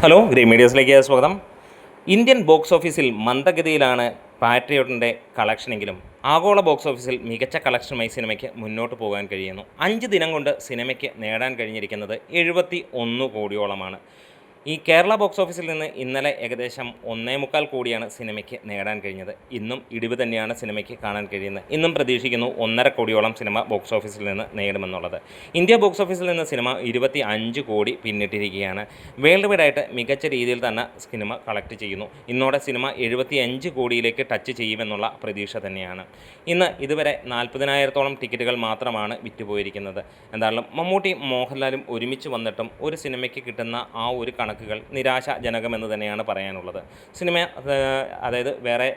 Hello, green മീഡിയസിലേക്ക് സ്വാഗതം. Indian box ഓഫീസിൽ മന്ദഗതിയിലാണ് പാട്രിയോട്ടിൻ്റെ കളക്ഷനെങ്കിലും ആഗോള ബോക്സ് ഓഫീസിൽ മികച്ച കളക്ഷനുമായി സിനിമയ്ക്ക് മുന്നോട്ട് പോകാൻ കഴിയുന്നു. 5 ദിനം കൊണ്ട് സിനിമയ്ക്ക് നേടാൻ കഴിഞ്ഞിരിക്കുന്നത് 71 കോടിയോളമാണ്. ഈ കേരള ബോക്സ് ഓഫീസിൽ നിന്ന് ഇന്നലെ ഏകദേശം 1.25 കോടിയാണ് സിനിമയ്ക്ക് നേടാൻ കഴിഞ്ഞത്. ഇന്നും ഇടിവ് തന്നെയാണ് സിനിമയ്ക്ക് കാണാൻ കഴിയുന്നത്. ഇന്നും പ്രതീക്ഷിക്കുന്നു 1.5 കോടിയോളം സിനിമ ബോക്സ് ഓഫീസിൽ നിന്ന് നേടുമെന്നുള്ളത്. ഇന്ത്യ ബോക്സ് ഓഫീസിൽ നിന്ന് സിനിമ 25 കോടി പിന്നിട്ടിരിക്കുകയാണ്. വേൾഡ് വൈഡായിട്ട് മികച്ച രീതിയിൽ തന്നെ സിനിമ കളക്ട് ചെയ്യുന്നു. ഇന്നോടെ സിനിമ 75 കോടിയിലേക്ക് ടച്ച് ചെയ്യുമെന്നുള്ള പ്രതീക്ഷ തന്നെയാണ്. ഇന്ന് ഇതുവരെ 40,000-ഓളം ടിക്കറ്റുകൾ മാത്രമാണ് വിറ്റുപോയിരിക്കുന്നത്. എന്തായാലും മമ്മൂട്ടി മോഹൻലാലും ഒരുമിച്ച് വന്നിട്ടും ഒരു സിനിമയ്ക്ക് കിട്ടുന്ന ആ ഒരു കണക്കുകൾ നിരാശാജനകമെന്ന് തന്നെയാണ് പറയാനുള്ളത്. സിനിമ അതായത് വേറെ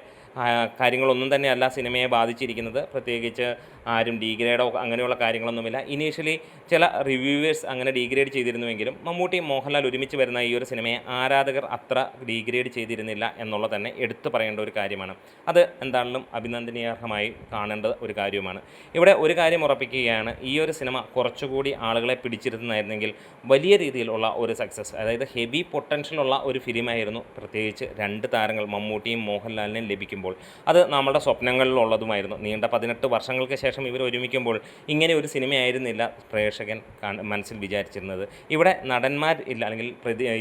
കാര്യങ്ങളൊന്നും തന്നെയല്ല സിനിമയെ ബാധിച്ചിരിക്കുന്നത്. പ്രത്യേകിച്ച് ആരും ഡീഗ്രേഡോ അങ്ങനെയുള്ള കാര്യങ്ങളൊന്നുമില്ല. ഇനീഷ്യലി ചില റിവ്യൂവേഴ്സ് അങ്ങനെ ഡീഗ്രേഡ് ചെയ്തിരുന്നുവെങ്കിലും മമ്മൂട്ടി മോഹൻലാൽ ഒരുമിച്ച് വരുന്ന ഈ ഒരു സിനിമയെ ആരാധകർ അത്ര ഡീഗ്രേഡ് ചെയ്തിരുന്നില്ല എന്നുള്ളത് തന്നെ എടുത്തു പറയേണ്ട ഒരു കാര്യമാണ്. അത് എന്താണെങ്കിലും അഭിനന്ദനീയർഹമായി കാണേണ്ട ഒരു കാര്യവുമാണ്. ഇവിടെ ഒരു കാര്യം ഉറപ്പിക്കുകയാണ്, ഈ ഒരു സിനിമ കുറച്ചുകൂടി ആളുകളെ പിടിച്ചിരുത്തുന്നതായിരുന്നെങ്കിൽ വലിയ രീതിയിലുള്ള ഒരു സക്സസ്, അതായത് ഹെവി പൊട്ടൻഷ്യലുള്ള ഒരു ഫിലിമായിരുന്നു പ്രത്യേകിച്ച് 2 താരങ്ങൾ മമ്മൂട്ടിയും മോഹൻലാലിനെയും ലഭിക്കുമ്പോൾ അത് നമ്മുടെ സ്വപ്നങ്ങളിലുള്ളതുമായിരുന്നു. നീണ്ട 18 വർഷങ്ങൾക്ക് ശേഷം ഇവർ ഒരുമിക്കുമ്പോൾ ഇങ്ങനെ ഒരു സിനിമയായിരുന്നില്ല പ്രേക്ഷകൻ മനസ്സിൽ വിചാരിച്ചിരുന്നത്. ഇവിടെ നടന്മാർ ഇല്ല, അല്ലെങ്കിൽ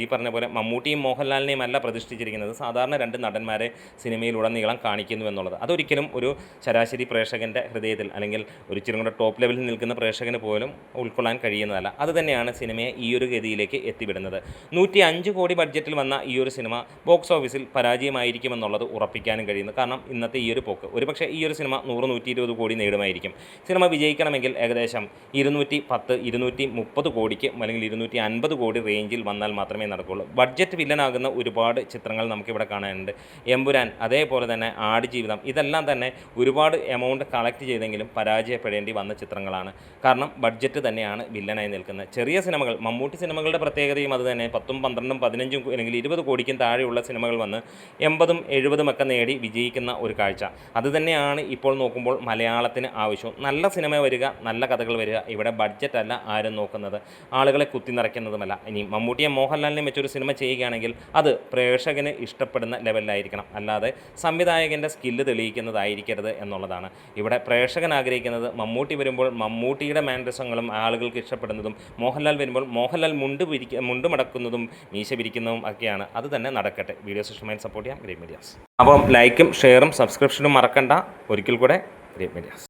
ഈ പറഞ്ഞ പോലെ മമ്മൂട്ടിയും മോഹൻലാലിനെയും അല്ല പ്രതിഷ്ഠിച്ചിരിക്കുന്നത്, സാധാരണ 2 നടന്മാരെ സിനിമയിലുടനീളം കാണിക്കുന്നു എന്നുള്ളത് അതൊരിക്കലും ഒരു ശരാശരി പ്രേക്ഷകൻ്റെ ഹൃദയത്തിൽ, അല്ലെങ്കിൽ ഒരു ഇച്ചിരി കൂടെ ടോപ്പ് ലെവലിൽ നിൽക്കുന്ന പ്രേക്ഷകന് പോലും ഉൾക്കൊള്ളാൻ കഴിയുന്നതല്ല. അതുതന്നെയാണ് സിനിമയെ ഈ ഒരു ഗതിയിലേക്ക് എത്തിവിടുന്നത്. 105 കോടി ബഡ്ജറ്റിൽ വന്ന ഈ ഒരു സിനിമ ബോക്സ് ഓഫീസിൽ പരാജയമായിരിക്കുമെന്നുള്ളത് ഉറപ്പിക്കാനും കഴിയുന്നു. കാരണം ഇന്നത്തെ ഈ ഒരു പോക്ക് ഒരുപക്ഷെ ഈ ഒരു സിനിമ 100-120 കോടി നേടുമായിരിക്കും. സിനിമ വിജയിക്കണമെങ്കിൽ ഏകദേശം 210-230 കോടിക്ക് അല്ലെങ്കിൽ 250 കോടി റേഞ്ചിൽ വന്നാൽ മാത്രമേ നടക്കുകയുള്ളൂ. ബഡ്ജറ്റ് വില്ലനാകുന്ന ഒരുപാട് ചിത്രങ്ങൾ നമുക്കിവിടെ കാണാനുണ്ട്. എമ്പുരാൻ, അതേപോലെ തന്നെ ആടുജീവിതം, ഇതെല്ലാം തന്നെ ഒരുപാട് എമൗണ്ട് കളക്ട് ചെയ്തെങ്കിലും പരാജയപ്പെടേണ്ടി വന്ന ചിത്രങ്ങളാണ്. കാരണം ബഡ്ജറ്റ് തന്നെയാണ് വില്ലനായി നിൽക്കുന്നത്. ചെറിയ സിനിമകൾ, മമ്മൂട്ടി സിനിമകളുടെ പ്രത്യേകതയും അത് തന്നെ 10, 12, 15 അല്ലെങ്കിൽ 20 കോടിക്കും താഴെയുള്ള സിനിമകൾ വന്ന് 80, 70 ഒക്കെ നേടി വിജയിക്കുന്ന ഒരു കാഴ്ച. അതുതന്നെയാണ് ഇപ്പോൾ നോക്കുമ്പോൾ മലയാളത്തിന് ആവശ്യവും. നല്ല സിനിമ വരിക, നല്ല കഥകൾ വരിക. ഇവിടെ ബഡ്ജറ്റല്ല ആരും നോക്കുന്നത്, ആളുകളെ കുത്തി നിറയ്ക്കുന്നതുമല്ല. ഇനി മമ്മൂട്ടിയെ മോഹൻലാലിനെ വെച്ചൊരു സിനിമ ചെയ്യുകയാണെങ്കിൽ അത് പ്രേക്ഷകന് ഇഷ്ടപ്പെടുന്ന ലെവലിലായിരിക്കണം, അല്ലാതെ സംവിധായകൻ്റെ സ്കില്ല് തെളിയിക്കുന്നതായിരിക്കരുത് എന്നുള്ളതാണ്. ഇവിടെ പ്രേക്ഷകൻ ആഗ്രഹിക്കുന്നത് മമ്മൂട്ടി വരുമ്പോൾ മമ്മൂട്ടിയുടെ മാനറിസങ്ങളും ആളുകൾക്ക് ഇഷ്ടപ്പെടുന്നതും, മോഹൻലാൽ വരുമ്പോൾ മോഹൻലാൽ മുണ്ട് മടക്കുന്നതും മീശ പിരിക്കുന്നതും ഒക്കെയാണ്. അത് തന്നെ നടക്കട്ടെ. വീഡിയോസ് ഇഷ്ടമായി സപ്പോർട്ട് ചെയ്യാം ഗ്രീൻ മീഡിയാസ്. അപ്പം ലൈക്കും ഷെയറും സബ്സ്ക്രിപ്ഷനും മറക്കണ്ട. ഒരിക്കൽ കൂടെ ഗ്രീൻ മീഡിയാസ്.